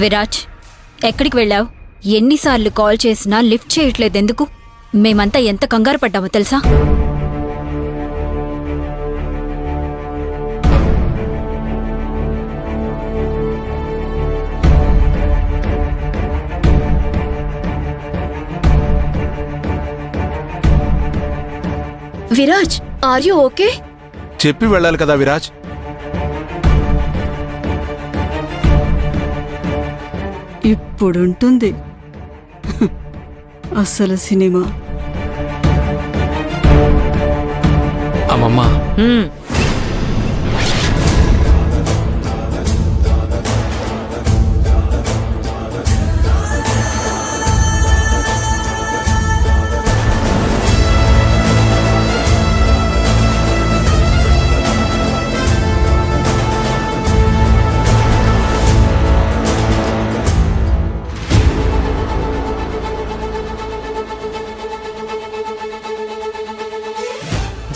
విరాజ్, ఎక్కడికి వెళ్ళావు? ఎన్నిసార్లు కాల్ చేసినా లిఫ్ట్ చేయట్లేదెందుకు? మేమంతా ఎంత కంగారు పడ్డామో తెలుసా? Viraj, are you okay? చెప్పి వెళ్ళాలి కదా విరాజ్. ఇప్పుడుంటుంది అసలు సినిమా. అమ్మమ్మ,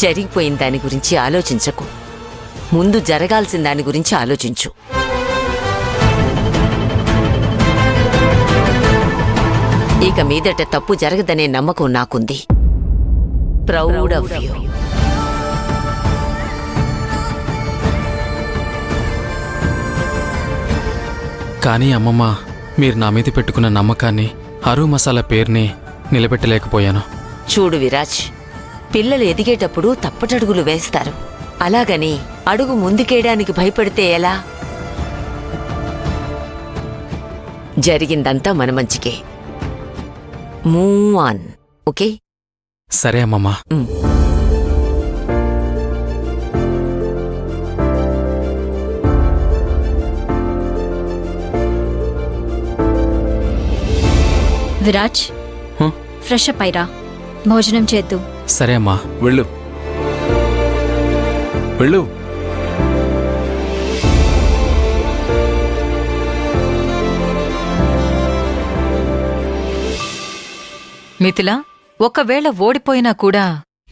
జరిగిపోయిన దాని గురించి ఆలోచించకు. ముందు జరగాల్సిన దాని గురించి ఆలోచించు. ఇక మీదట తప్పు జరగదనే నమ్మకం నాకుంది. Proud of you. కానీ అమ్మమ్మ, మీరు నా మీద పెట్టుకున్న నమ్మకాన్ని, అరు మసాలా పేరుని నిలబెట్టలేకపోయాను. చూడు విరాజ్, పిల్లలు ఎదిగేటప్పుడు తప్పటడుగులు వేస్తారు. అలాగని అడుగు ముందుకేయడానికి భయపడితే ఎలా? జరిగిందంతా మన మంచికే. Move on, okay? సరే అమ్మమ్మ. విరాజ్, ఫ్రెష్ అప్ అయిరా, భోజనం చేద్దు. సరే అమ్మా. వెళ్ళు వెళ్ళు. మిథిల, ఒకవేళ ఓడిపోయినా కూడా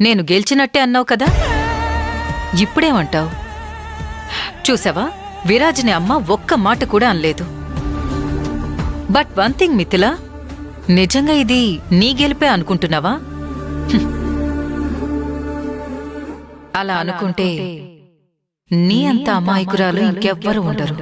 నేను గెలిచినట్టే అన్నావు కదా, ఇప్పుడేమంటావు? చూసావా, విరాజ్ని అమ్మ ఒక్క మాట కూడా అనలేదు. బట్ వన్ థింగ్ మిథిల, నిజంగా ఇది నీ గెలిపే అనుకుంటున్నావా? అలా అనుకుంటే నీ అంత అమాయకురాలు ఇంకెవ్వరూ ఉండరు.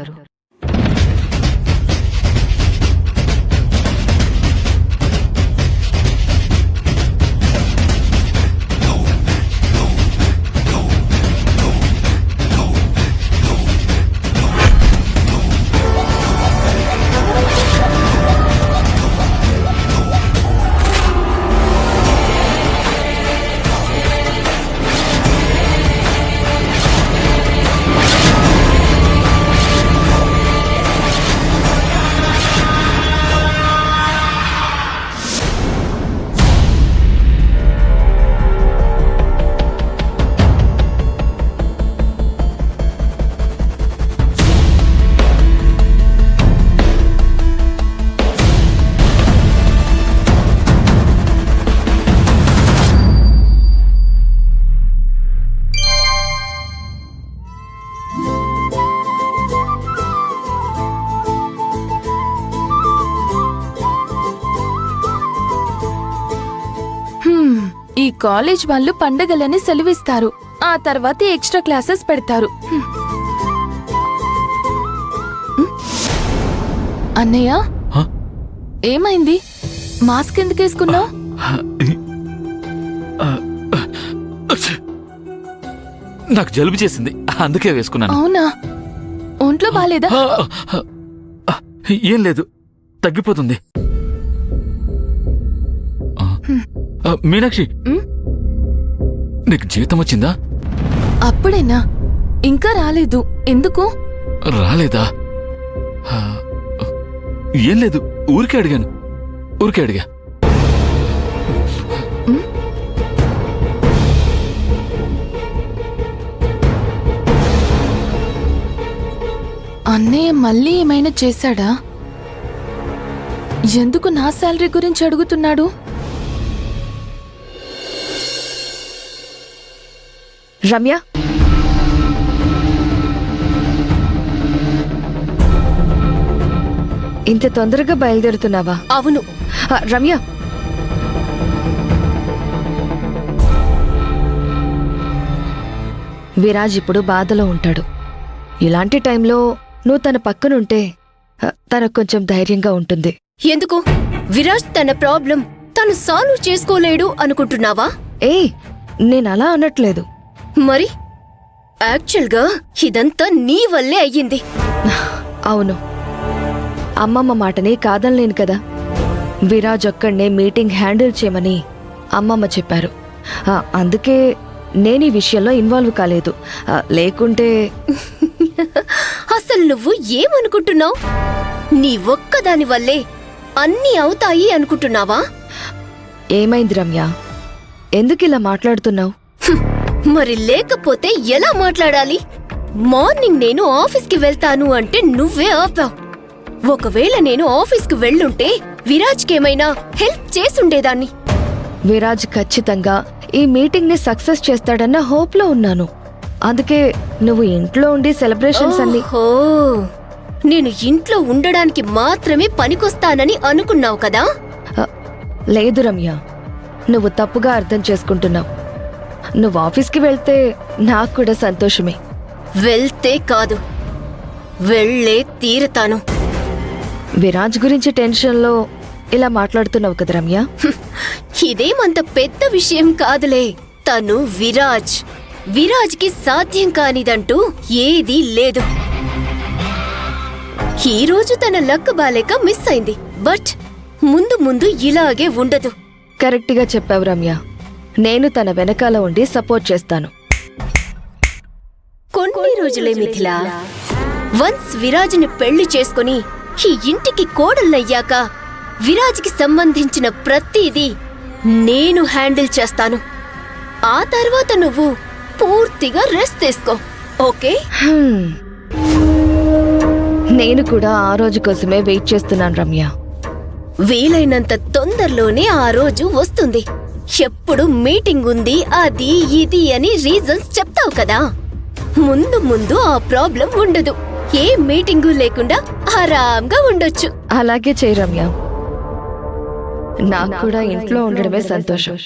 ఈ కాలేజ్ వాళ్ళు పండగలని సెలవిస్తారు, ఆ తర్వాత ఎక్స్ట్రా క్లాసెస్ పెడతారు. అన్నయ్య, ఏమైంది? మాస్క్ ఎందుకు వేసుకున్నావు? నాకు జలుబు చేసింది, అందుకే వేసుకున్నాను. అవునా? ఒంట్లో బాలేదా? ఏం లేదు, తగ్గిపోతుంది. మీనాక్షి, నీకు జీతం వచ్చిందా? అప్పుడేనా? ఇంకా రాలేదు. ఎందుకు రాలేదా? ఏం లేదు, ఊరికే అడిగాను. అన్నయ్య మళ్ళీ ఏమైనా చేశాడా? ఎందుకు నా శాలరీ గురించి అడుగుతున్నాడు? రమ్య, ఇంత తొందరగా బయలుదేరుతున్నావా? అవును. రమ్య, విరాజ్ ఇప్పుడు బాధలో ఉంటాడు. ఇలాంటి టైంలో నువ్వు తన పక్కనుంటే తనకు కొంచెం ధైర్యంగా ఉంటుంది. ఎందుకు? విరాజ్ తన ప్రాబ్లం తను సాల్వ్ చేసుకోలేడు అనుకుంటున్నావా? నేనలా అనట్లేదు. మరి యాక్చువల్గా ఇదంతా నీ వల్లే అయ్యింది. అవును, అమ్మమ్మ మాటని కాదనలేను కదా. విరాజ్ ఒక్కడే మీటింగ్ హ్యాండిల్ చేయమని అమ్మమ్మ చెప్పారు. అందుకే నేను ఈ విషయంలో ఇన్వాల్వ్ కాలేదు. లేకుంటే అసలు నువ్వు ఏమనుకుంటున్నావు? నీ ఒక్కదాని వల్లే అన్నీ అవుతాయి అనుకుంటున్నావా? ఏమైంది రమ్య? ఎందుకిలా మాట్లాడుతున్నావు? మరి లేకపోతే ఎలా మాట్లాడాలి? మార్నింగ్ నేను ఆఫీస్కి వెళ్తాను అంటే నువ్వే ఆపావు. ఒకవేళ నేను ఆఫీస్కి వెళ్ళుంటే విరాజ్కేమైనా హెల్ప్ చేసుండేదాన్ని. విరాజ్ ఖచ్చితంగా ఈ మీటింగ్ ని సక్సెస్ చేస్తాడన్న హోప్ లో ఉన్నాను. అందుకే నువ్వు ఇంట్లో ఉండి సెలబ్రేషన్స్ అన్ని. ఓహో, నేను ఇంట్లో ఉండడానికి మాత్రమే పనికొస్తానని అనుకున్నావు కదా? లేదు రమ్య, నువ్వు తప్పుగా అర్థం చేసుకుంటున్నావు. నువ్వు ఆఫీస్కి వెళ్తే నాకు కూడా సంతోషమే. వెళ్తే కాదు, వెళ్ళే తీరతాను. విరాజ్ గురించి టెన్షన్లో ఇలా మాట్లాడుతున్నావు కదా రమ్య? ఇదేమంత పెద్ద విషయం కాదులే. తను విరాజ్కి సాధ్యం కానిదంటూ ఏదీ లేదు. ఈరోజు తన లక్ బాలేక మిస్ అయింది. బట్ ముందు ముందు ఇలాగే ఉండదు. కరెక్ట్గా చెప్పావు రమ్య. నేను తన వెనకాల ఉండి సపోర్ట్ చేస్తాను. కొన్ని రోజులే మిథిలా. వన్స్ విరాజ్ని పెళ్లి చేసుకుని ఈ ఇంటికి కోడళ్ళయ్యాక విరాజ్కి సంబంధించిన ప్రతిదీ నేను హ్యాండిల్ చేస్తాను. ఆ తర్వాత నువ్వు పూర్తిగా రెస్ట్ తీసుకో, ఓకే? నేను కూడా ఆ రోజు కోసమే వెయిట్ చేస్తున్నాను రమ్య. వీలైనంత తొందరలోనే ఆ రోజు వస్తుంది. ఎప్పుడు మీటింగ్ ఉంది, అది ఇది అని రీజన్స్ చెప్తావు కదా. ముందు ముందు ఆ ప్రాబ్లం ఉండదు. ఏ మీటింగు లేకుండా ఆరాంగా ఉండొచ్చు. అలాగే చేయి రమ్య. నాకు కూడా ఇంట్లో ఉండడమే సంతోషం.